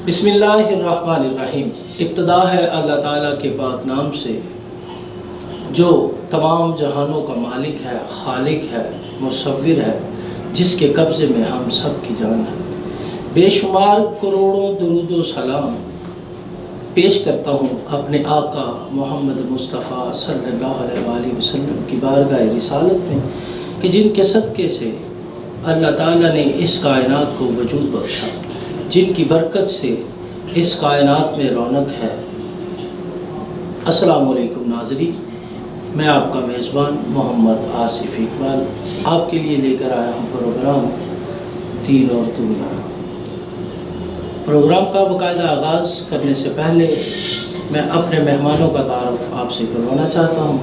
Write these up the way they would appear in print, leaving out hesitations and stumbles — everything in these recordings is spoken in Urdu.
بسم اللہ الرحمن الرحیم۔ ابتدا ہے اللہ تعالیٰ کے پاک نام سے جو تمام جہانوں کا مالک ہے، خالق ہے، مصور ہے، جس کے قبضے میں ہم سب کی جان ہے۔ بے شمار کروڑوں درود و سلام پیش کرتا ہوں اپنے آقا محمد مصطفیٰ صلی اللہ علیہ وآلہ وسلم کی بارگاہ رسالت میں کہ جن کے صدقے سے اللہ تعالیٰ نے اس کائنات کو وجود بخشا، جن کی برکت سے اس کائنات میں رونق ہے۔ السلام علیکم ناظرین، میں آپ کا میزبان محمد آصف اقبال آپ کے لیے لے کر آیا ہوں پروگرام دین اور دنیا۔ پروگرام کا باقاعدہ آغاز کرنے سے پہلے میں اپنے مہمانوں کا تعارف آپ سے کروانا چاہتا ہوں۔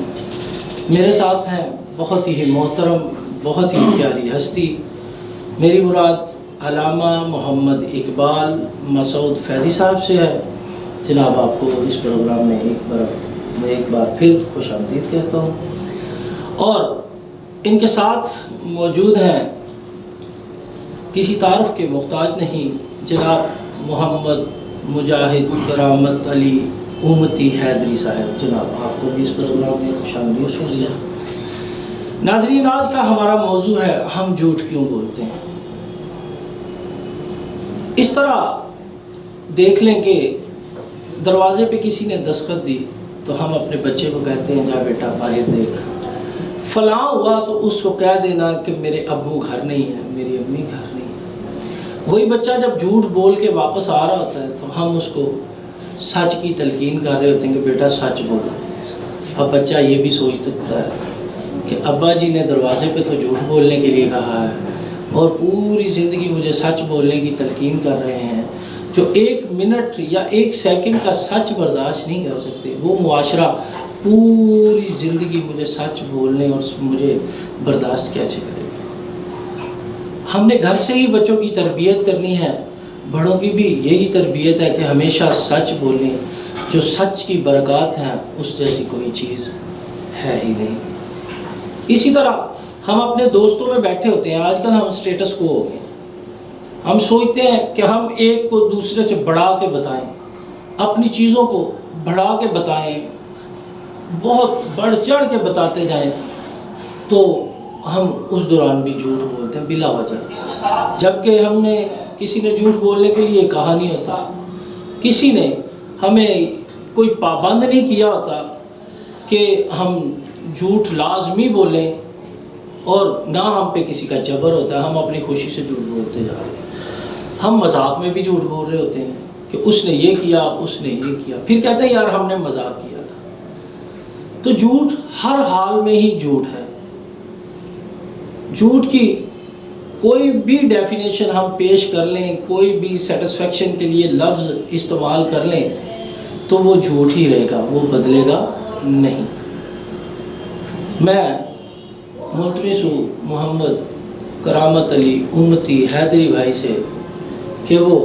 میرے ساتھ ہیں بہت ہی محترم، بہت ہی پیاری ہستی، میری مراد علامہ محمد اقبال مسعود فیضی صاحب سے ہے۔ جناب آپ کو اس پروگرام میں ایک بار پھر خوش آمدید کہتا ہوں، اور ان کے ساتھ موجود ہیں کسی تعارف کے محتاج نہیں، جناب محمد مجاہد کرامت علی امتی حیدری صاحب۔ جناب آپ کو بھی اس پروگرام میں خوش آمدید۔ شکریہ ناظرین، آج کا ہمارا موضوع ہے ہم جھوٹ کیوں بولتے ہیں۔ اس طرح دیکھ لیں کہ دروازے پہ کسی نے دستخط دی تو ہم اپنے بچے کو کہتے ہیں جا بیٹا باہر دیکھ، فلاں ہوا تو اس کو کہہ دینا کہ میرے ابو گھر نہیں ہے، میری امی گھر نہیں ہے۔ وہی بچہ جب جھوٹ بول کے واپس آ رہا ہوتا ہے تو ہم اس کو سچ کی تلقین کر رہے ہوتے ہیں کہ بیٹا سچ بولو۔ اب بچہ یہ بھی سوچ سکتا ہے کہ ابا جی نے دروازے پہ تو جھوٹ بولنے کے لیے کہا ہے اور پوری زندگی مجھے سچ بولنے کی تلقین کر رہے ہیں، جو 1 منٹ یا 1 سیکنڈ کا سچ برداشت نہیں کر سکتے، وہ معاشرہ پوری زندگی مجھے سچ بولنے اور مجھے برداشت کیسے کرے گا۔ ہم نے گھر سے ہی بچوں کی تربیت کرنی ہے، بڑوں کی بھی یہی تربیت ہے کہ ہمیشہ سچ بولیں۔ جو سچ کی برکات ہیں اس جیسی کوئی چیز ہے ہی نہیں۔ اسی طرح ہم اپنے دوستوں میں بیٹھے ہوتے ہیں، آج کل ہم اسٹیٹس کو ہو گئے، ہم سوچتے ہیں کہ ہم ایک کو دوسرے سے بڑھا کے بتائیں، اپنی چیزوں کو بڑھا کے بتائیں، بہت بڑھ چڑھ کے بتاتے جائیں، تو ہم اس دوران بھی جھوٹ بولتے ہیں بلا وجہ، جبکہ ہم نے کسی نے جھوٹ بولنے کے لیے کہا نہیں ہوتا، کسی نے ہمیں کوئی پابند نہیں کیا ہوتا کہ ہم جھوٹ لازمی بولیں، اور نہ ہم پہ کسی کا جبر ہوتا ہے، ہم اپنی خوشی سے جھوٹ بولتے جا رہے ہیں۔ ہم مذاق میں بھی جھوٹ بول رہے ہوتے ہیں کہ اس نے یہ کیا، اس نے یہ کیا، پھر کہتے ہیں یار ہم نے مذاق کیا تھا۔ تو جھوٹ ہر حال میں ہی جھوٹ ہے۔ جھوٹ کی کوئی بھی ڈیفینیشن ہم پیش کر لیں، کوئی بھی سیٹسفیکشن کے لیے لفظ استعمال کر لیں تو وہ جھوٹ ہی رہے گا، وہ بدلے گا نہیں۔ میں ملتمس ہوں محمد کرامت علی امتی حیدری بھائی سے کہ وہ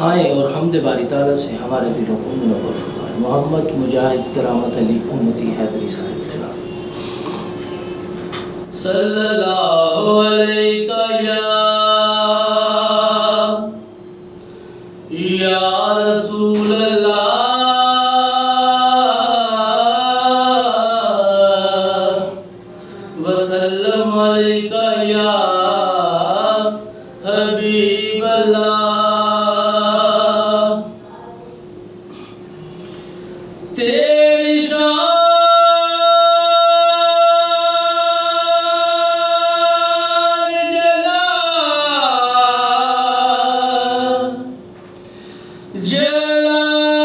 آئیں اور حمد باری تعالیٰ سے ہمارے دلوں کو منور فرمائیں۔ محمد مجاہد کرامت علی امتی حیدری صاحب۔ صلی اللہ علیہ یا رسول اللہ وسلم علیکہ یا حبیب اللہ۔ تیری شان جلال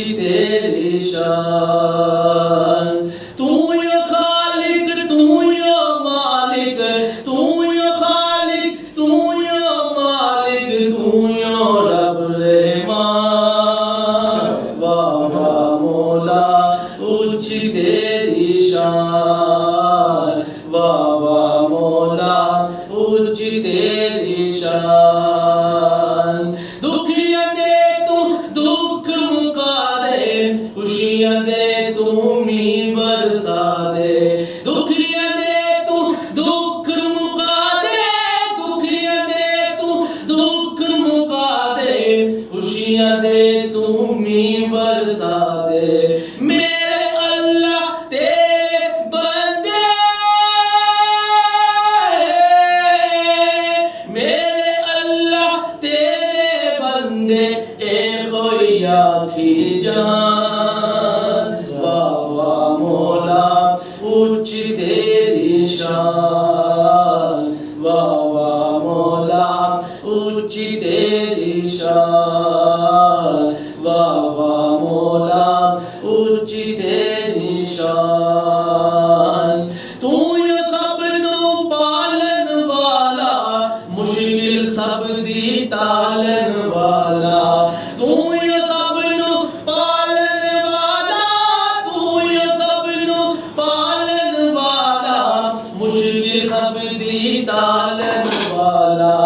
اونچی تیری شان تو یا خالق تو یا مالک تو یا خالق تو یا مالک تو یا رب رحمان واہ واہ مولا اونچی تیری شان واہ واہ مولا اونچی تیری شان دکھیاں دے تو دکھ مکا دے خوشیاں دے تو می برسا دے دکھیاں دے تو دکھ مکا دے دکھیاں دے تو دکھ مکا دے خوشیاں دے تو می برسا دے میرے اللہ تیرے بندے میرے اللہ تیرے بندے اے کوئی آکھی جان واہ واہ مولا اونچی تیری شان واہ واہ مولا اونچی تیری شان واہ واہ مولا اونچی تیری شان تو یا سب نو پالن والا مشکل سب دی ٹالن والا تو یا سب نو پالن والا تو یا سب نو پالن والا مشکل سب دی ٹالن والا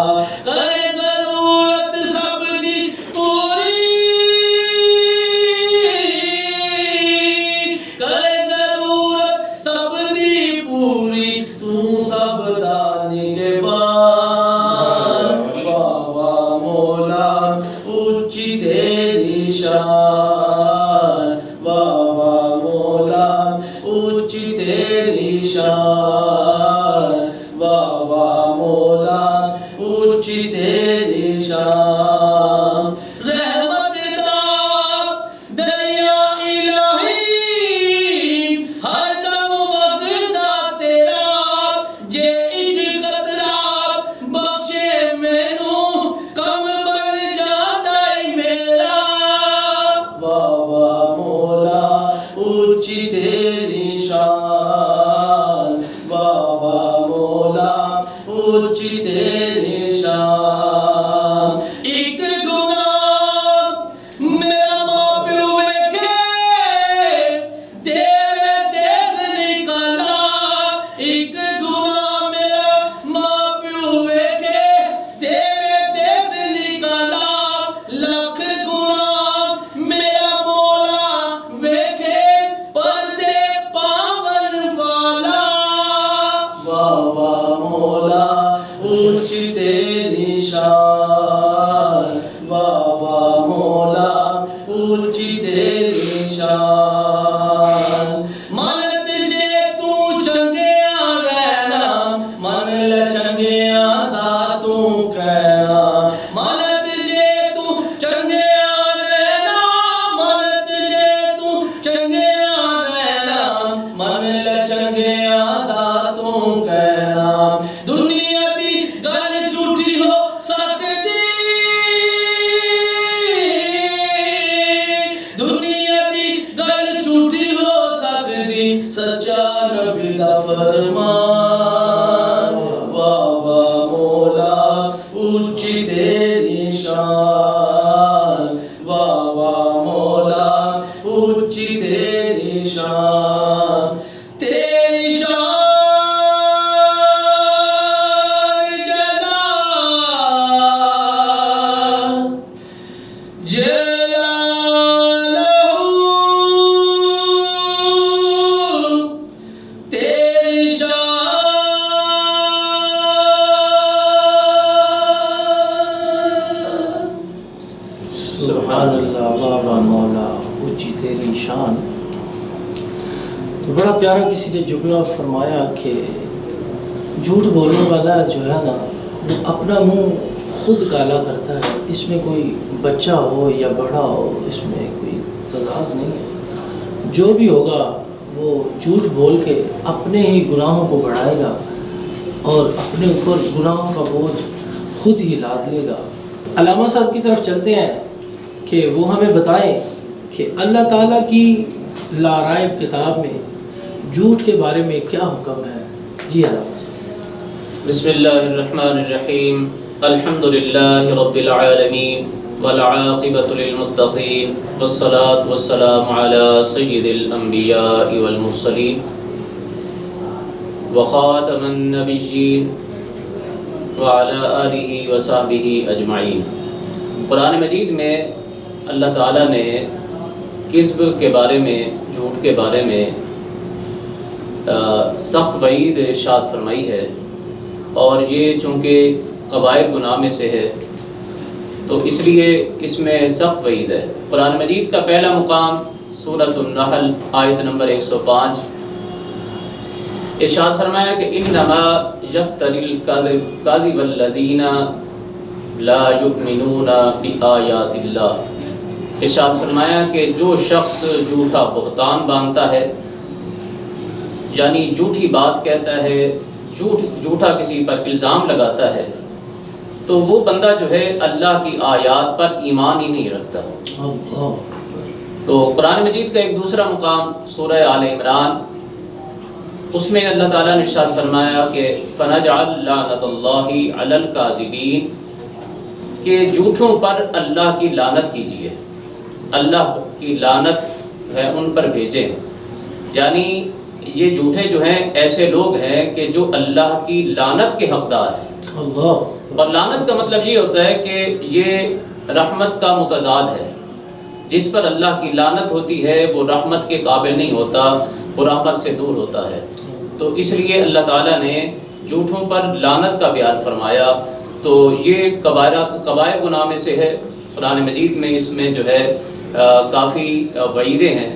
کرے ضرورت سب دی پوری کرے ضرورت سب دی پوری تو سب دا نگہبان واہ واہ مولا اونچی تیری شان واہ واہ مولا اونچی تیری شان واہ واہ مولا اونچی تیری شان رحمت دا دریا الہی ہر دم وگدا تیرا جے ایک قطرہ بخشے مینوں کم بن جاندا ای میرا واہ واہ مولا اونچی تیری شان واہ واہ مولا اونچی تیری شان ایک گناہ میرا ماں پیو ویکھے تیرے دیس نکلا ایک گناہ میرا ماں پیو ویکھے تیرے دیس نکلا لاکھ گناہ میرا مولا ویکھے پردے پاون والا واہ واہ مولا اونچی تیری شان واہ واہ مولا اونچی تیری شان منت جے تو چنگیا رہنا من لے چنگیا دا تو کہنا منت جے تو چنگیا رہنا منت جے تو چنگیا رہنا من لے چنگیا دا تو کہنا دنیا دی گل جھوٹی ہو سکتی دنیا دی گل جھوٹی ہو سکتی سچا نبی دا فرمان واہ واہ مولا اونچی تیری شان واہ واہ مولا اونچی تیری شان تیری شان جلالہ تیری شان سبحان اللہ واہ واہ مولا اونچی تیری شان. تو بڑا پیارا کسی نے جملہ فرمایا کہ جھوٹ بولنے والا جو ہے نا وہ اپنا منہ خود کالا کرتا ہے. اس میں کوئی بچہ ہو یا بڑا ہو اس میں کوئی تضاد نہیں ہے. جو بھی ہوگا وہ جھوٹ بول کے اپنے ہی گناہوں کو بڑھائے گا اور اپنے اوپر گناہوں کا بوجھ خود ہی لاد لے گا. علامہ صاحب کی طرف چلتے ہیں کہ وہ ہمیں بتائیں کہ اللہ تعالیٰ کی لارائب کتاب میں جھوٹ کے بارے میں کیا حکم ہے؟ جی بسم اللہ الرحمن الرحیم الحمد للہ رب العالمین والعاقبۃ للمتقین والصلاة والسلام علی سید الانبیاء والمرسلین وخاتم النبیین وعلی آلہ وصحبہ اجمعین۔ قرآن مجید میں اللہ تعالیٰ نے کذب کے بارے میں، جھوٹ کے بارے میں سخت وعید ارشاد فرمائی ہے، اور یہ چونکہ کبائر گناہ میں سے ہے تو اس لیے اس میں سخت وعید ہے۔ قرآن مجید کا پہلا مقام سورۃ النحل آیت نمبر 105 ارشاد فرمایا کہ انما یفتری الکاذب الذین لا یؤمنون بآیات اللہ۔ ارشاد فرمایا کہ جو شخص جھوٹا بہتان باندھتا ہے، یعنی جھوٹی بات کہتا ہے، جھوٹا کسی پر الزام لگاتا ہے، تو وہ بندہ جو ہے اللہ کی آیات پر ایمان ہی نہیں رکھتا۔ تو قرآن مجید کا ایک دوسرا مقام سورہ آل عمران، اس میں اللہ تعالیٰ نے ارشاد فرمایا کہ فَنَجْعَلْ لَعْنَةَ اللَّهِ عَلَى الْكَاذِبِينَ، کہ جھوٹوں پر اللہ کی لعنت کیجیے، اللہ کی لعنت ہے ان پر بھیجیں۔ یعنی یہ جھوٹے جو ہیں ایسے لوگ ہیں کہ جو اللہ کی لعنت کے حقدار ہیں۔ اور لعنت کا مطلب یہ ہوتا ہے کہ یہ رحمت کا متضاد ہے۔ جس پر اللہ کی لعنت ہوتی ہے وہ رحمت کے قابل نہیں ہوتا، وہ رحمت سے دور ہوتا ہے۔ تو اس لیے اللہ تعالیٰ نے جھوٹوں پر لعنت کا بیان فرمایا۔ تو یہ کبائر گناہ میں سے ہے۔ قرآن مجید میں اس میں جو ہے کافی وعیدیں ہیں۔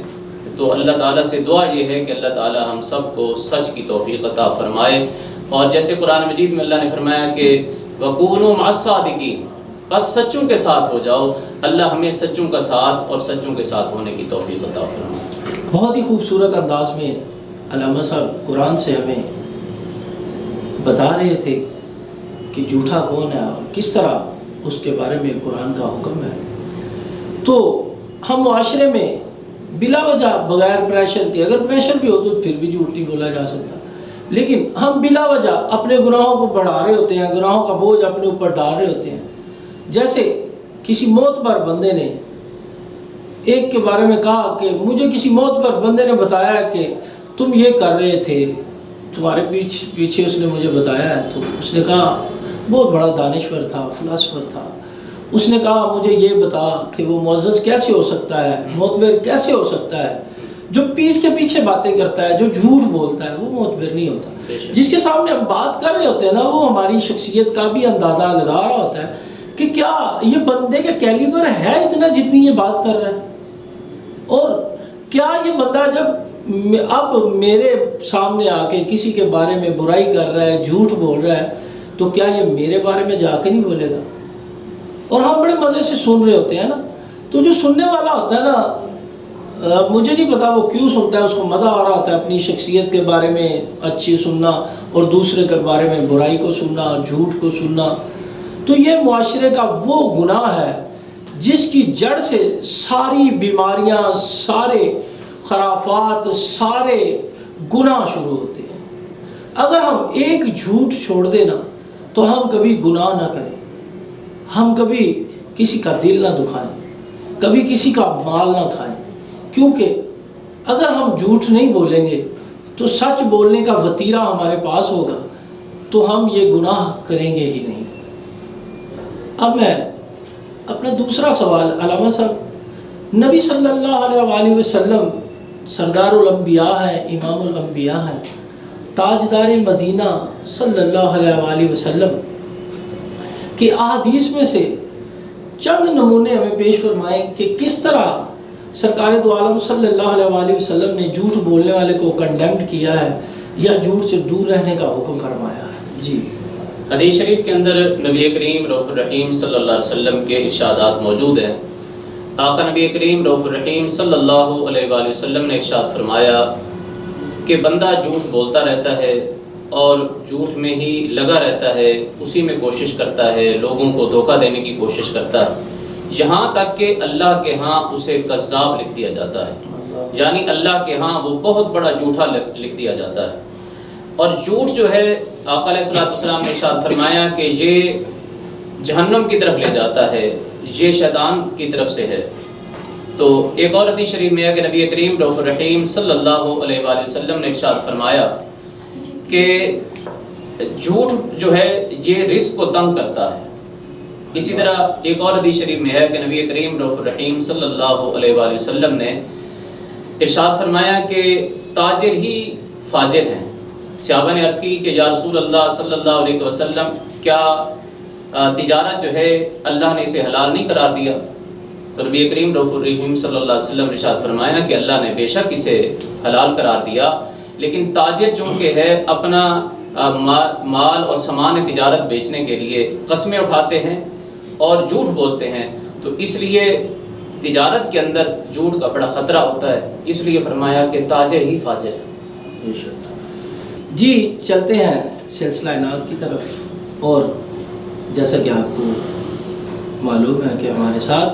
تو اللہ تعالیٰ سے دعا یہ ہے کہ اللہ تعالیٰ ہم سب کو سچ کی توفیق عطا فرمائے۔ اور جیسے قرآن مجید میں اللہ نے فرمایا کہ وَكُونُوا مَعَ الصَّادِقِينَ، بس سچوں کے ساتھ ہو جاؤ۔ اللہ ہمیں سچوں کا ساتھ اور سچوں کے ساتھ ہونے کی توفیق عطا فرمائے۔ بہت ہی خوبصورت انداز میں علامہ صاحب قرآن سے ہمیں بتا رہے تھے کہ جھوٹا کون ہے اور کس طرح اس کے بارے میں قرآن کا حکم ہے۔ تو ہم معاشرے میں بلا وجہ بغیر پریشر کے، اگر پریشر بھی ہو تو پھر بھی جھوٹ نہیں بولا جا سکتا، لیکن ہم بلا وجہ اپنے گناہوں کو بڑھا رہے ہوتے ہیں، گناہوں کا بوجھ اپنے اوپر ڈال رہے ہوتے ہیں۔ جیسے کسی معتبر بندے نے ایک کے بارے میں کہا کہ مجھے کسی معتبر بندے نے بتایا کہ تم یہ کر رہے تھے، تمہارے پیچھے اس نے مجھے بتایا ہے۔ تو اس نے کہا بہت بڑا دانشور تھا، فلاسفر تھا، اس نے کہا مجھے یہ بتا کہ وہ معزز کیسے ہو سکتا ہے، معتبر کیسے ہو سکتا ہے؟ جو پیٹھ کے پیچھے باتیں کرتا ہے، جو جھوٹ بولتا ہے، وہ معتبر نہیں ہوتا۔ جس کے سامنے ہم بات کر رہے ہوتے ہیں نا، وہ ہماری شخصیت کا بھی اندازہ لگا رہا ہوتا ہے کہ کیا یہ بندے کا کیلیبر ہے اتنا جتنی یہ بات کر رہا ہے، اور کیا یہ بندہ جب اب میرے سامنے آ کے کسی کے بارے میں برائی کر رہا ہے، جھوٹ بول رہا ہے، تو کیا یہ میرے بارے میں جا کے نہیں بولے گا؟ اور ہم بڑے مزے سے سن رہے ہوتے ہیں نا۔ تو جو سننے والا ہوتا ہے نا، مجھے نہیں پتا وہ کیوں سنتا ہے، اس کو مزہ آ رہا ہوتا ہے اپنی شخصیت کے بارے میں اچھی سننا اور دوسرے کے بارے میں برائی کو سننا، جھوٹ کو سننا۔ تو یہ معاشرے کا وہ گناہ ہے جس کی جڑ سے ساری بیماریاں، سارے خرافات، سارے گناہ شروع ہوتے ہیں۔ اگر ہم ایک جھوٹ چھوڑ دینا تو ہم کبھی گناہ نہ کریں، ہم کبھی کسی کا دل نہ دکھائیں، کبھی کسی کا مال نہ کھائیں، کیونکہ اگر ہم جھوٹ نہیں بولیں گے تو سچ بولنے کا وتیرہ ہمارے پاس ہوگا تو ہم یہ گناہ کریں گے ہی نہیں۔ اب میں اپنا دوسرا سوال، علامہ صاحب، نبی صلی اللہ علیہ وآلہ وسلم سردار الانبیاء ہیں، امام الانبیاء ہیں، تاجدار مدینہ صلی اللہ علیہ وآلہ وسلم کہ احادیث میں سے چند نمونے ہمیں پیش فرمائیں کہ کس طرح سرکار دو عالم صلی اللہ علیہ وآلہ وسلم نے جھوٹ بولنے والے کو کنڈیمڈ کیا ہے یا جھوٹ سے دور رہنے کا حکم فرمایا ہے۔ جی، حدیث شریف کے اندر نبی کریم رؤوف الرحیم صلی اللہ علیہ وسلم کے ارشادات موجود ہیں۔ آقا نبی کریم رؤوف الرحیم صلی اللہ علیہ وآلہ وسلم نے ارشاد فرمایا کہ بندہ جھوٹ بولتا رہتا ہے اور جھوٹ میں ہی لگا رہتا ہے، اسی میں کوشش کرتا ہے، لوگوں کو دھوکہ دینے کی کوشش کرتا ہے، یہاں تک کہ اللہ کے ہاں اسے کذاب لکھ دیا جاتا ہے، یعنی اللہ کے ہاں وہ بہت بڑا جھوٹا لکھ دیا جاتا ہے۔ اور جھوٹ جو ہے آقا علیہ الصلوۃ والسلام نے ارشاد فرمایا کہ یہ جہنم کی طرف لے جاتا ہے، یہ شیطان کی طرف سے ہے۔ تو ایک اور حدیث شریف میں ہے کہ نبی کریم رؤوف الرحیم صلی اللہ علیہ وآلہ وسلم نے ارشاد فرمایا کہ جھوٹ جو ہے یہ رزق کو تنگ کرتا ہے۔ اسی طرح ایک اور حدیث شریف میں ہے کہ نبی کریم رؤوف الرحیم صلی اللہ علیہ وآلہ وسلم نے ارشاد فرمایا کہ تاجر ہی فاجر ہیں۔ صحابہ نے عرض کی کہ یا رسول اللہ صلی اللہ علیہ وسلم، کیا تجارت جو ہے اللہ نے اسے حلال نہیں قرار دیا؟ تو نبی کریم رؤوف الرحیم صلی اللہ علیہ وسلم نے ارشاد فرمایا کہ اللہ نے بے شک اسے حلال قرار دیا، لیکن تاجر چونکہ ہے اپنا مال اور سامان تجارت بیچنے کے لیے قسمیں اٹھاتے ہیں اور جھوٹ بولتے ہیں، تو اس لیے تجارت کے اندر جھوٹ کا بڑا خطرہ ہوتا ہے، اس لیے فرمایا کہ تاجر ہی فاجر ہے۔ جی چلتے ہیں سلسلہ عنایت کی طرف، اور جیسا کہ آپ کو معلوم ہے کہ ہمارے ساتھ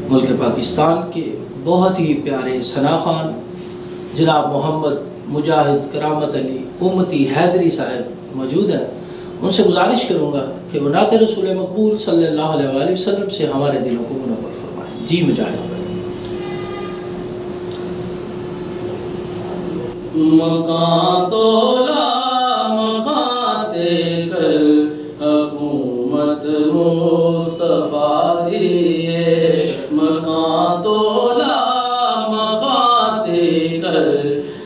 ملک پاکستان کے بہت ہی پیارے ثنا خوان جناب محمد مجاہد کرامت علی امتی حیدری صاحب موجود ہیں۔ ان سے گزارش کروں گا کہ وہ نعت رسول مقبول صلی اللہ علیہ وآلہ وسلم سے ہمارے دلوں کو منور فرمائیں۔ جی مجاہد بھائی۔ مکان تولا مکان تے کر حکومت مصطفیٰ دیے، مکان تولا مکان تے کر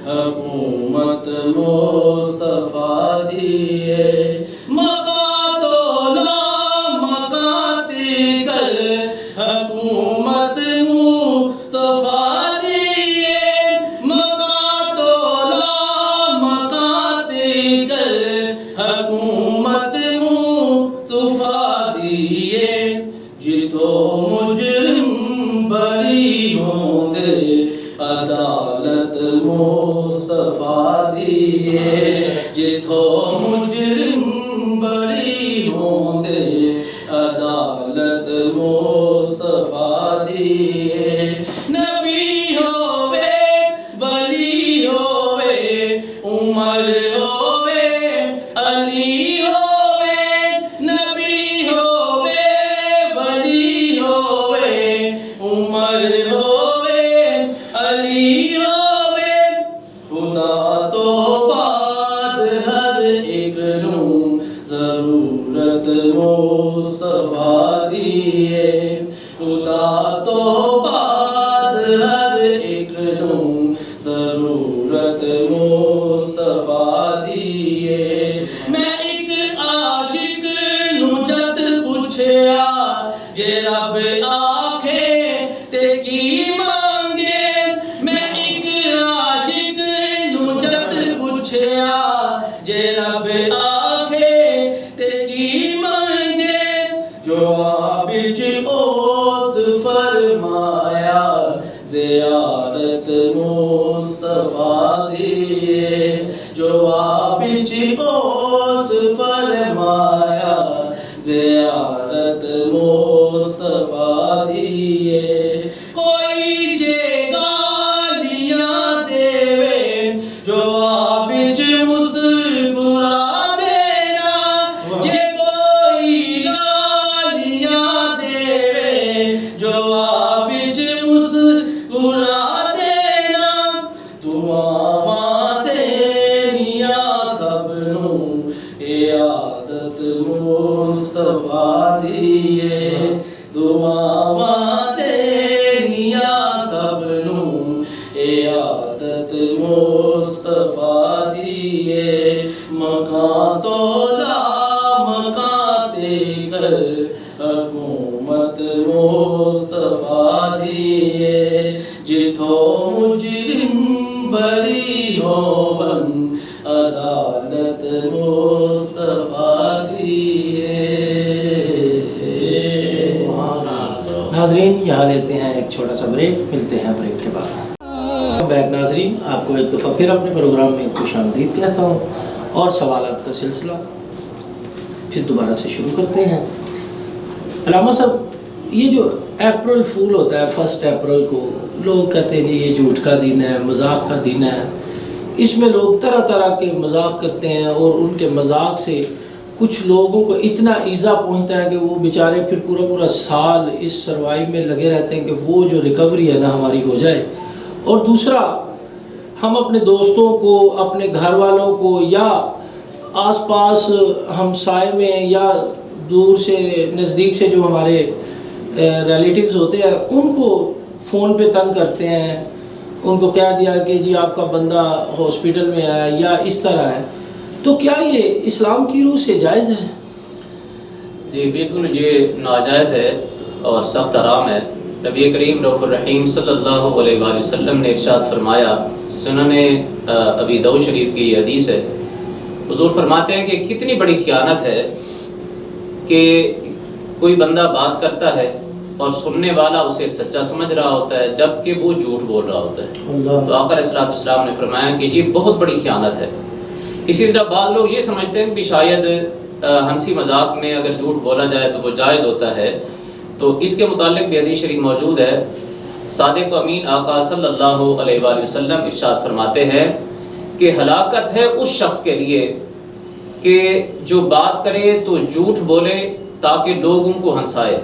حکومت مصطفیٰ دیے، مکان تولا مکان تے کر حکومت مصطفیٰ دیے، مکان تولا مکان تے کر حکومت مصطفیٰ دیے، جتھو مجرم بری ہوں دے عدالت مصطفیٰ دیے، جتھو مجرم بری ہوں دے عدالت مصطفیٰ دیے، نبی ہووے ولی ہووے عمر ہووے علی ہووے، نبی ہووے ولی ہووے عمر ہووے علی ہووے، خدا تو بعد ہر ایک نوں ضرورت مصطفیٰ دیے، خدا تو بعد ہر ایک نوں ضرورت مصطفیٰ دیے، میں ایک عاشق نوں جد پوچھیا جے رب آکھے تے کی مانگے، میں ایک عاشق نوں جد پوچھیا جے رب آکھے تے کی مانگے، جواب وچ اوس فرمایا زیارت مصطفیٰ دیے، جواب وچ اوس فرمایا زیارت مصطفیٰ دیے، کوئی جے گالیاں دے جواب وچ مسکرا دینا، جے کوئی گالیاں دے جواب وچ مسکرا دینا، دعاواں دینیاں سب نوں اے عادت مصطفیٰ دیے، دعاواں دینیاں سب نوں اے عادت مصطفیٰ دیے، مکان تولا مکان تے کر حکومت مصطفیٰ دیے، جتھو مجرم بری ہون عدالت مصطفیٰ دیے۔ ناظرین یہاں لیتے ہیں ایک چھوٹا سا بریک، ملتے ہیں بریک کے بعد۔ بیک ناظرین، آپ کو ایک دفعہ پھر اپنے پروگرام میں خوش آمدید کہتا ہوں، اور سوالات کا سلسلہ پھر دوبارہ سے شروع کرتے ہیں۔ علامہ صاحب، یہ جو اپریل فول ہوتا ہے 1 اپریل کو، لوگ کہتے ہیں جی یہ جھوٹ کا دن ہے، مذاق کا دن ہے، اس میں لوگ طرح طرح کے مذاق کرتے ہیں، اور ان کے مذاق سے کچھ لوگوں کو اتنا ایزا پہنچتا ہے کہ وہ بیچارے پھر پورا سال اس سروائیو میں لگے رہتے ہیں کہ وہ جو ریکوری ہے نا ہماری ہو جائے۔ اور دوسرا، ہم اپنے دوستوں کو، اپنے گھر والوں کو، یا آس پاس ہمسائے میں یا دور سے نزدیک سے جو ہمارے ریلیٹیوز ہوتے ہیں، ان کو فون پہ تنگ کرتے ہیں، ان کو کہہ دیا کہ جی آپ کا بندہ ہاسپٹل میں ہے یا اس طرح ہے، تو کیا یہ اسلام کی روح سے جائز ہے؟ جی بالکل یہ ناجائز ہے اور سخت حرام ہے۔ نبی کریم رؤوف الرحیم صلی اللہ علیہ وآلہ وسلم نے ارشاد فرمایا، سنن ابی داؤد شریف کی یہ حدیث ہے، حضور فرماتے ہیں کہ کتنی بڑی خیانت ہے کہ کوئی بندہ بات کرتا ہے اور سننے والا اسے سچا سمجھ رہا ہوتا ہے جبکہ وہ جھوٹ بول رہا ہوتا ہے۔ تو آقا علیہ الصلوۃ والسلام نے فرمایا کہ یہ بہت بڑی خیانت ہے۔ اسی طرح بعض لوگ یہ سمجھتے ہیں کہ شاید ہنسی مذاق میں اگر جھوٹ بولا جائے تو وہ جائز ہوتا ہے، تو اس کے متعلق بھی حدیث شریف موجود ہے۔ صادق و امین آقا صلی اللہ علیہ وآلہ وسلم ارشاد فرماتے ہیں کہ ہلاکت ہے اس شخص کے لیے کہ جو بات کرے تو جھوٹ بولے تاکہ لوگوں کو ہنسائے۔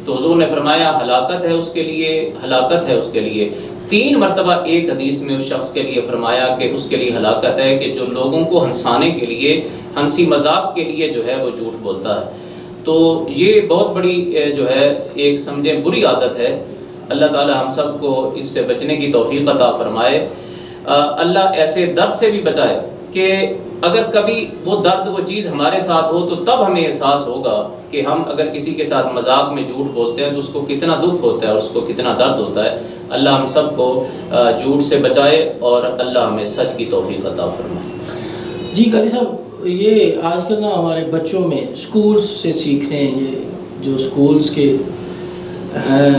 تو حضور نے فرمایا ہلاکت ہے اس کے لیے، ہلاکت ہے اس کے لیے۔ 3 مرتبہ ایک حدیث میں اس شخص کے لیے فرمایا کہ اس کے لیے ہلاکت ہے کہ جو لوگوں کو ہنسانے کے لیے، ہنسی مذاق کے لیے جو ہے وہ جھوٹ بولتا ہے۔ تو یہ بہت بڑی جو ہے ایک سمجھیں بری عادت ہے۔ اللہ تعالی ہم سب کو اس سے بچنے کی توفیق عطا فرمائے۔ اللہ ایسے درد سے بھی بچائے کہ اگر کبھی وہ درد، وہ چیز ہمارے ساتھ ہو تو تب ہمیں احساس ہوگا کہ ہم اگر کسی کے ساتھ مذاق میں جھوٹ بولتے ہیں تو اس کو کتنا دکھ ہوتا ہے اور اس کو کتنا درد ہوتا ہے۔ اللہ ہم سب کو جھوٹ سے بچائے اور اللہ ہمیں سچ کی توفیق عطا فرمائے۔ جی قاری صاحب، یہ آج کل نا ہمارے بچوں میں اسکولز سے سیکھ رہے ہیں، یہ جو اسکولز کے ہیں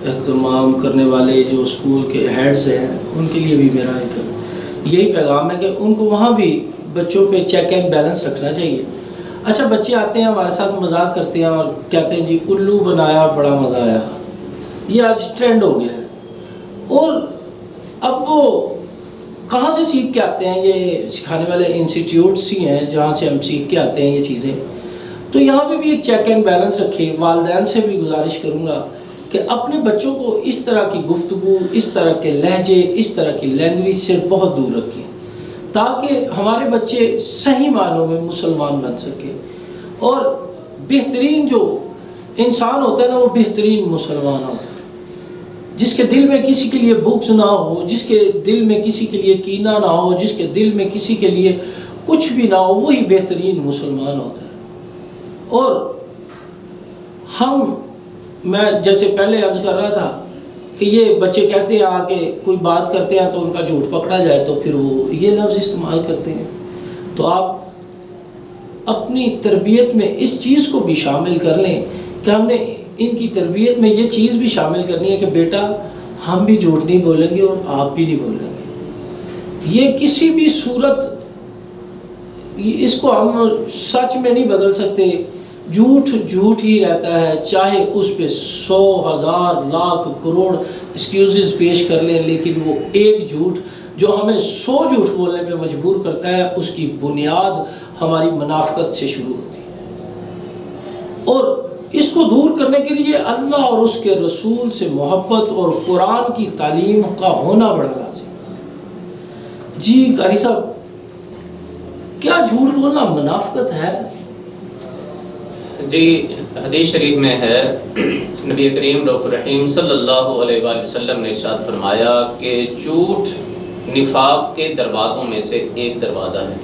اہتمام کرنے والے جو اسکول کے ہیڈز ہیں، ان کے لیے بھی میرا ایک یہی پیغام ہے کہ ان کو وہاں بھی بچوں پہ چیک اینڈ بیلنس رکھنا چاہیے۔ اچھا بچے آتے ہیں ہمارے ساتھ مذاق کرتے ہیں اور کہتے ہیں جی الو بنایا بڑا مزہ آیا، یہ آج ٹرینڈ ہو گیا ہے، اور اب وہ کہاں سے سیکھ کے آتے ہیں؟ یہ سکھانے والے انسٹیٹیوٹس ہی ہیں جہاں سے ہم سیکھ کے آتے ہیں یہ چیزیں۔ تو یہاں پہ بھی ایک چیک اینڈ بیلنس رکھیں۔ والدین سے بھی گزارش کروں گا کہ اپنے بچوں کو اس طرح کی گفتگو، اس طرح کے لہجے، اس طرح کی لینگویج سے بہت دور رکھیں تاکہ ہمارے بچے صحیح معنوں میں مسلمان بن سکیں، اور بہترین جو انسان ہوتا ہے نا وہ بہترین مسلمان ہوتا ہے، جس کے دل میں کسی کے لیے بغض نہ ہو، جس کے دل میں کسی کے لیے کینہ نہ ہو، جس کے دل میں کسی کے لیے کچھ بھی نہ ہو، وہی بہترین مسلمان ہوتا ہے۔ اور میں جیسے پہلے عرض کر رہا تھا کہ یہ بچے کہتے ہیں آ کے کوئی بات کرتے ہیں تو ان کا جھوٹ پکڑا جائے تو پھر وہ یہ لفظ استعمال کرتے ہیں۔ تو آپ اپنی تربیت میں اس چیز کو بھی شامل کر لیں کہ ہم نے ان کی تربیت میں یہ چیز بھی شامل کرنی ہے کہ بیٹا ہم بھی جھوٹ نہیں بولیں گے اور آپ بھی نہیں بولیں گے، یہ کسی بھی صورت اس کو ہم سچ میں نہیں بدل سکتے۔ جھوٹ جھوٹ ہی رہتا ہے، چاہے اس پہ 100 1000 لاکھ کروڑ ایکسکیوزز پیش کر لیں، لیکن وہ ایک جھوٹ جو ہمیں 100 جھوٹ بولنے پہ مجبور کرتا ہے، اس کی بنیاد ہماری منافقت سے شروع ہوتی ہے۔ اور اس کو دور کرنے کے لیے اللہ اور اس کے رسول سے محبت اور قرآن کی تعلیم کا ہونا بڑا لازم ہے۔ جی قاری صاحب، کیا جھوٹ بولنا منافقت ہے؟ جی حدیث شریف میں ہے، نبی کریم رؤوف الرحیم صلی اللہ علیہ وآلہ وسلم نے ارشاد فرمایا کہ جھوٹ نفاق کے دروازوں میں سے ایک دروازہ ہے،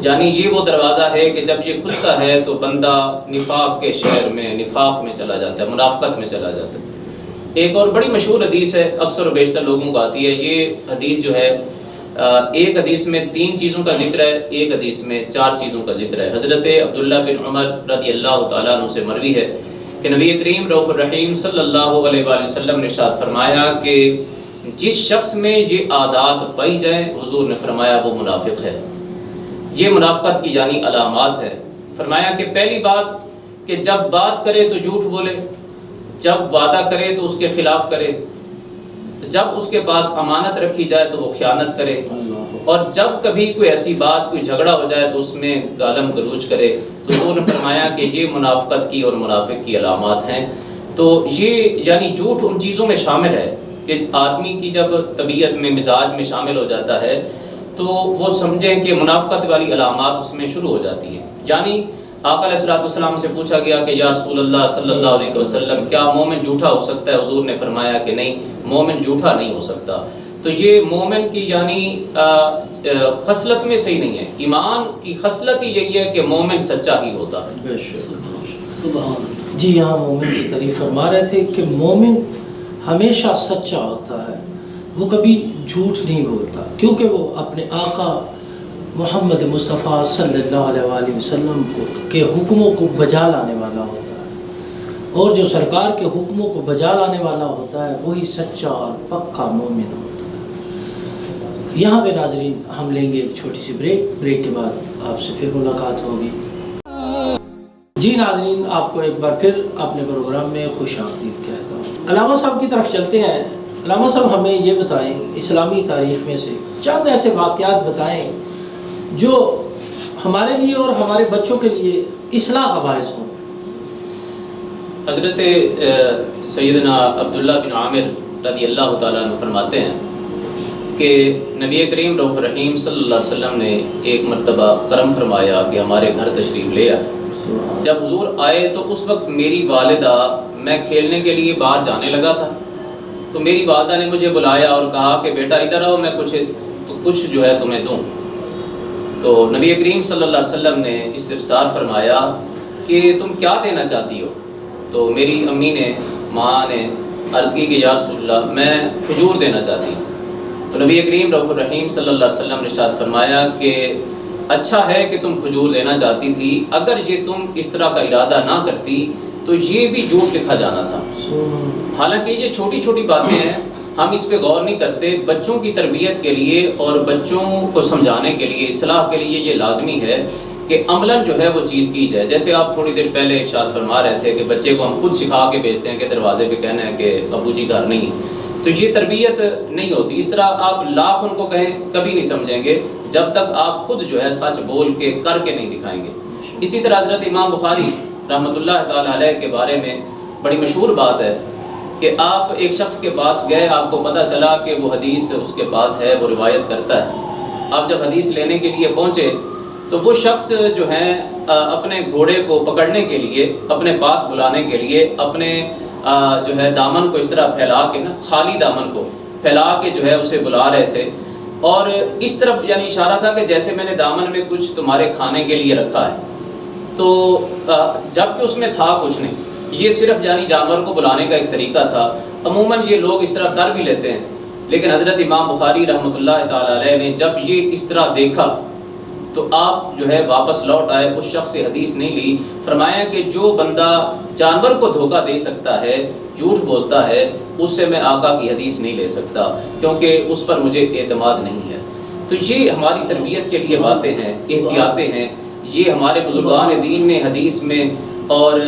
یعنی یہ وہ دروازہ ہے کہ جب یہ کھلتا ہے تو بندہ نفاق کے شہر میں، نفاق میں چلا جاتا ہے، منافقت میں چلا جاتا ہے۔ ایک اور بڑی مشہور حدیث ہے، اکثر و بیشتر لوگوں کو آتی ہے۔ یہ حدیث جو ہے ایک حدیث میں 3 چیزوں کا ذکر ہے، ایک حدیث میں 4 چیزوں کا ذکر ہے۔ حضرت عبداللہ بن عمر رضی اللہ تعالیٰ عنہ سے مروی ہے کہ نبی کریم رؤوف الرحیم صلی اللہ علیہ وآلہ وسلم نے ارشاد فرمایا کہ جس شخص میں یہ عادات پائی جائیں، حضور نے فرمایا وہ منافق ہے۔ یہ منافقت کی یعنی علامات ہے۔ فرمایا کہ پہلی بات کہ جب بات کرے تو جھوٹ بولے، جب وعدہ کرے تو اس کے خلاف کرے، جب اس کے پاس امانت رکھی جائے تو وہ خیانت کرے، اور جب کبھی کوئی ایسی بات، کوئی جھگڑا ہو جائے تو اس میں گالم گلوچ کرے۔ تو انہوں نے فرمایا کہ یہ منافقت کی اور منافق کی علامات ہیں۔ تو یہ یعنی جھوٹ ان چیزوں میں شامل ہے کہ آدمی کی جب طبیعت میں، مزاج میں شامل ہو جاتا ہے تو وہ سمجھیں کہ منافقت والی علامات اس میں شروع ہو جاتی ہیں۔ یعنی آقا علیہ الصلوۃ والسلام سے پوچھا گیا کہ یا رسول اللہ صلی اللہ علیہ وسلم، کیا مومن جھوٹا ہو سکتا ہے؟ حضور نے فرمایا کہ نہیں، مومن جھوٹا نہیں ہو سکتا۔ تو یہ مومن کی یعنی خصلت میں صحیح نہیں ہے۔ ایمان کی خصلت ہی یہی ہے کہ مومن سچا ہی ہوتا ہے۔ بے شک۔ سبحان اللہ۔ جی یہاں مومن کی تعریف فرما رہے تھے کہ مومن ہمیشہ سچا ہوتا ہے، وہ کبھی جھوٹ نہیں بولتا، کیونکہ وہ اپنے آقا محمد مصطفیٰ صلی اللہ علیہ وآلہ وسلم کے حکموں کو بجا لانے والا ہوتا ہے، اور جو سرکار کے حکموں کو بجا لانے والا ہوتا ہے وہی سچا اور پکا مومن ہوتا ہے۔ یہاں پہ ناظرین ہم لیں گے ایک چھوٹی سی بریک کے بعد آپ سے پھر ملاقات ہوگی۔ جی ناظرین، آپ کو ایک بار پھر اپنے پروگرام میں خوش آمدید کہتا ہوں۔ علامہ صاحب کی طرف چلتے ہیں۔ علامہ صاحب ہمیں یہ بتائیں، اسلامی تاریخ میں سے چند ایسے واقعات بتائیں جو ہمارے لیے اور ہمارے بچوں کے لیے اصلاح کا باعث ہوں۔ حضرت سیدنا عبداللہ بن عامر رضی اللہ تعالیٰ عنہ فرماتے ہیں کہ نبی کریم رؤوف الرحیم صلی اللہ علیہ وسلم نے ایک مرتبہ کرم فرمایا کہ ہمارے گھر تشریف لے آئے۔ جب حضور آئے تو اس وقت میری والدہ، میں کھیلنے کے لیے باہر جانے لگا تھا، تو میری والدہ نے مجھے بلایا اور کہا کہ بیٹا ادھر آؤ، میں کچھ جو ہے تمہیں دوں۔ تو نبی کریم صلی اللہ علیہ وسلم نے استفسار فرمایا کہ تم کیا دینا چاہتی ہو؟ تو میری امی نے، ماں نے عرض کی کہ یا رسول اللہ میں کھجور دینا چاہتی ہوں۔ تو نبی کریم رؤوف الرحیم صلی اللہ علیہ وسلم نے ارشاد فرمایا کہ اچھا ہے کہ تم کھجور دینا چاہتی تھی، اگر یہ تم اس طرح کا ارادہ نہ کرتی تو یہ بھی جھوٹ لکھا جانا تھا۔ حالانکہ یہ چھوٹی چھوٹی باتیں ہیں، ہم اس پہ غور نہیں کرتے۔ بچوں کی تربیت کے لیے اور بچوں کو سمجھانے کے لیے، اصلاح کے لیے یہ لازمی ہے کہ عملاً جو ہے وہ چیز کی جائے۔ جیسے آپ تھوڑی دیر پہلے ارشاد فرما رہے تھے کہ بچے کو ہم خود سکھا کے بھیجتے ہیں کہ دروازے پہ کہنا ہے کہ ابو جی گھر نہیں، تو یہ تربیت نہیں ہوتی۔ اس طرح آپ لاکھ ان کو کہیں کبھی نہیں سمجھیں گے جب تک آپ خود جو ہے سچ بول کے کر کے نہیں دکھائیں گے۔ اسی طرح حضرت امام بخاری رحمۃ اللہ تعالیٰ علیہ کے بارے میں بڑی مشہور بات ہے کہ آپ ایک شخص کے پاس گئے، آپ کو پتہ چلا کہ وہ حدیث اس کے پاس ہے، وہ روایت کرتا ہے۔ آپ جب حدیث لینے کے لیے پہنچے تو وہ شخص جو ہے اپنے گھوڑے کو پکڑنے کے لیے، اپنے پاس بلانے کے لیے اپنے جو ہے دامن کو اس طرح پھیلا کے نا، خالی دامن کو پھیلا کے جو ہے اسے بلا رہے تھے، اور اس طرف یعنی اشارہ تھا کہ جیسے میں نے دامن میں کچھ تمہارے کھانے کے لیے رکھا ہے۔ تو جبکہ اس میں تھا کچھ نہیں، یہ صرف یعنی جانور کو بلانے کا ایک طریقہ تھا۔ عموماً یہ لوگ اس طرح کر بھی لیتے ہیں، لیکن حضرت امام بخاری رحمۃ اللہ تعالیٰ علیہ نے جب یہ اس طرح دیکھا تو آپ جو ہے واپس لوٹ آئے، اس شخص سے حدیث نہیں لی۔ فرمایا کہ جو بندہ جانور کو دھوکہ دے سکتا ہے، جھوٹ بولتا ہے، اس سے میں آقا کی حدیث نہیں لے سکتا، کیونکہ اس پر مجھے اعتماد نہیں ہے۔ تو یہ ہماری تربیت کے لیے باتیں ہیں، احتیاطیں ہیں۔ یہ ہمارے بزرگان دین نے حدیث میں اور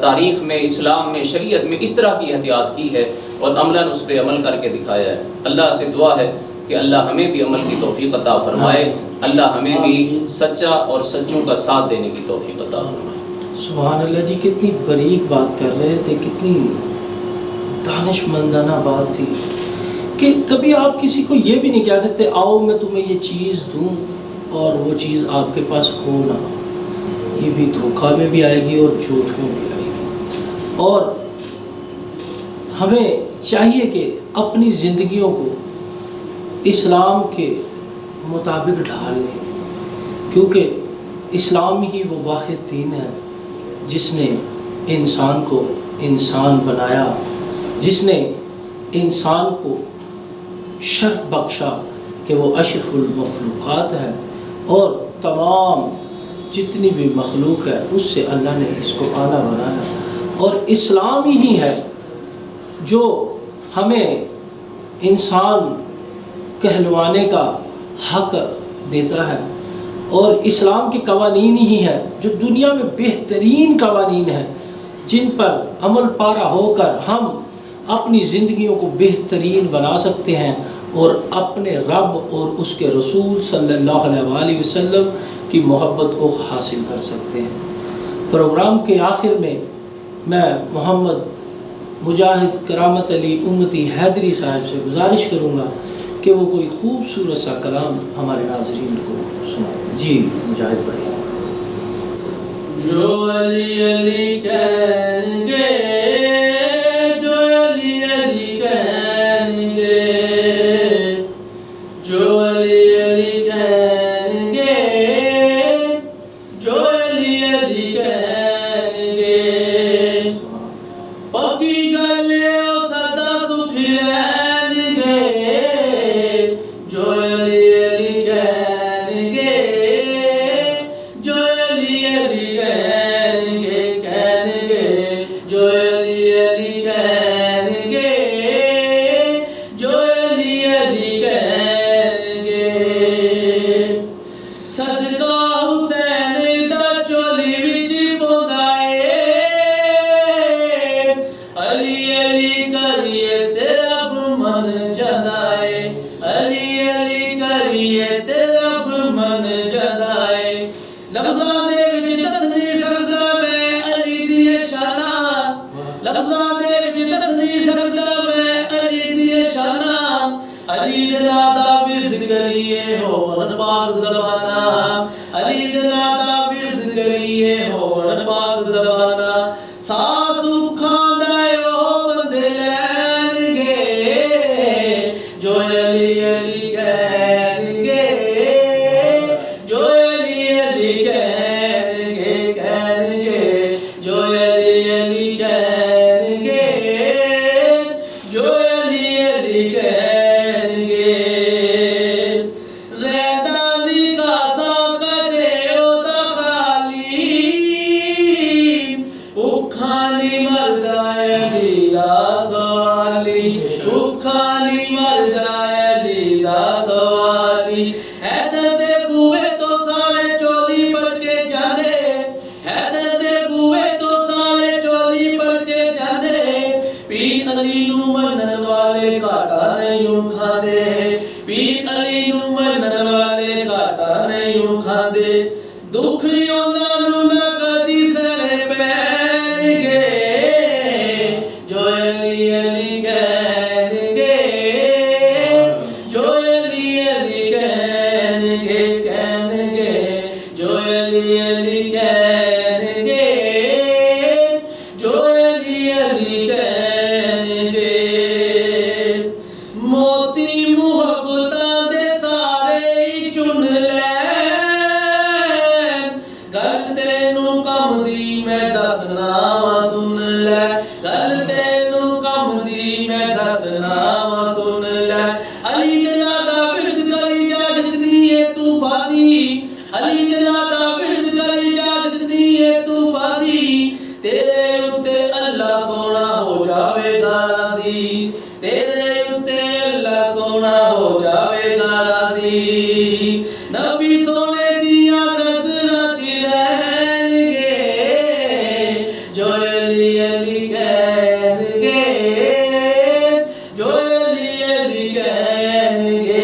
تاریخ میں، اسلام میں، شریعت میں اس طرح کی احتیاط کی ہے اور عملاً اس پہ عمل کر کے دکھایا ہے۔ اللہ سے دعا ہے کہ اللہ ہمیں بھی عمل کی توفیق عطا فرمائے، اللہ ہمیں بھی سچا اور سچوں کا ساتھ دینے کی توفیق عطا فرمائے۔ سبحان اللہ جی، کتنی باریک بات کر رہے تھے، کتنی دانش مندانہ بات تھی کہ کبھی آپ کسی کو یہ بھی نہیں کہہ سکتے آؤ میں تمہیں یہ چیز دوں اور وہ چیز آپ کے پاس ہو نہ۔ یہ بھی دھوکہ میں بھی آئے گی اور جھوٹ میں بھی آئے گی، اور ہمیں چاہیے کہ اپنی زندگیوں کو اسلام کے مطابق ڈھال لیں، کیونکہ اسلام ہی وہ واحد دین ہے جس نے انسان کو انسان بنایا، جس نے انسان کو شرف بخشا کہ وہ اشرف المخلوقات ہے، اور تمام جتنی بھی مخلوق ہے اس سے اللہ نے اس کو اعلیٰ بنایا، اور اسلام ہی ہے جو ہمیں انسان کہلوانے کا حق دیتا ہے، اور اسلام کے قوانین ہی ہیں جو دنیا میں بہترین قوانین ہیں جن پر عمل پیرا ہو کر ہم اپنی زندگیوں کو بہترین بنا سکتے ہیں اور اپنے رب اور اس کے رسول صلی اللہ علیہ وآلہ وسلم کی محبت کو حاصل کر سکتے ہیں۔ پروگرام کے آخر میں محمد مجاہد کرامت علی امتی حیدری صاحب سے گزارش کروں گا کہ وہ کوئی خوبصورت سا کلام ہمارے ناظرین کو سنائیں۔ جی مجاہد بھائی۔ جو علی علی کہیں گے، جو علی علی کہیں گے، جو علی علی کہیں گے، جو علی علی کہیں گے، پکی گلے او سدا سکھ لین گے، جو علی علی کہیں گے، جو علی علی کہیں گے، جو علی علی کہیں گے، جو علی علی کہیں گے، صدقہ حسین دا چولی وچ پونگائے، علی علی کریے تے رب من جدائے، علی علی کریے تے رب من جدائے، لفظاں دے وچ دس نہیں سکدا میں علی دی شاناں، لفظاں دے وچ دس نہیں سکدا میں علی دی شاناں، علی دے دا ورد کریے ہون پاک زباناں، علی دے دا ورد کریے ہون پاک زباناں، ساس کھاندا او بندے لین گے، جو علی علی کہیں گے، جو علی علی کہیں گے، جو علی علی کہیں گے، جو علی علی کہیں گے، رہتا نگاہ کدے او دا خالی، بھوکھا نہیں مردا علی دا سوالی، بھوکھا نہیں مردا علی دا سوالی، حیدر دے بوئے تو سارے چولی پڑھ کے جاندے، حیدر دے بوئے تو سارے چولی پڑھ کے جاندے، پیر علی نوں منن والے گھاٹا نہیں کھاندے، پیر علی نوں منن والے گھاٹا نہیں کھاندے، دکھ انہاں نوں نہ کدی سہنے پین گے، جو علی علی کہیں گے، جو علی علی کہیں گے، جو علی علی کہیں گے، جو علی علی کہیں گے، موتی محبتاں دے سارے ہی چن لین، گل تینوں کم دی میں دسنا وا سن لے، گل تینوں کم دی میں دسنا وا سن لے، علی دے دا ورد کری جا جتنی ہے تو بازی، علی دے دا ورد کری جا جتنی ہے تو بازی، تیرے اُتے اللہ سونا ہو جاوے گا راضی، تیرے اُتے اللہ سونا ہو جاوے گا راضی، نبی سونے دیاں نظراں چ رہن گے، جو علی علی کہیں گے، جو علی علی کہیں گے،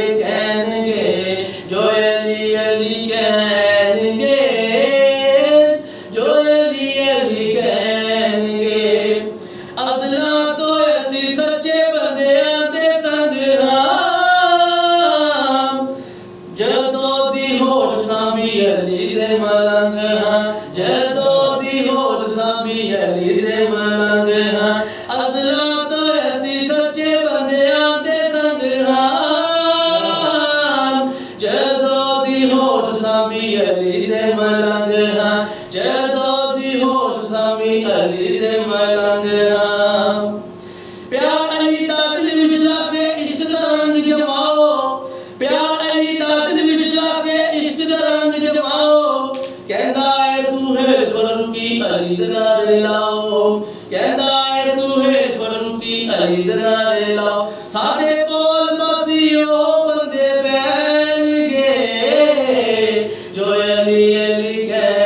جو علی علی کہیں گے، جو علی علی کہیں گے، ازلاں تو اسی سچے بندیاں دے سنگ ہاں، جدوں دی ہوش سامی علی دے ملنگ ہاں، جدوں دی ہوش سامی علی دے ملنگ ہاں، ازلاں تو اسی سچے بندیاں دے سنگ ہاں، جدوں دی ہوش سامی علی دے ملنگ ہاں، جدوں دی ہوش سامی علی دے ملنگ ہاں، پیار علی دا دل وچ جا کے عشق دا رنگ جماؤ، پیار علی دا دل وچ جا کے عشق دا رنگ جماؤ، کہندا اے سہیل فاروقی علی دے نعرے لاؤ، کہندا اے سہیل فاروقی علی دے نعرے لاؤ، ساڈے کول مسیح بندے بہن گے، جو علی علی کہہ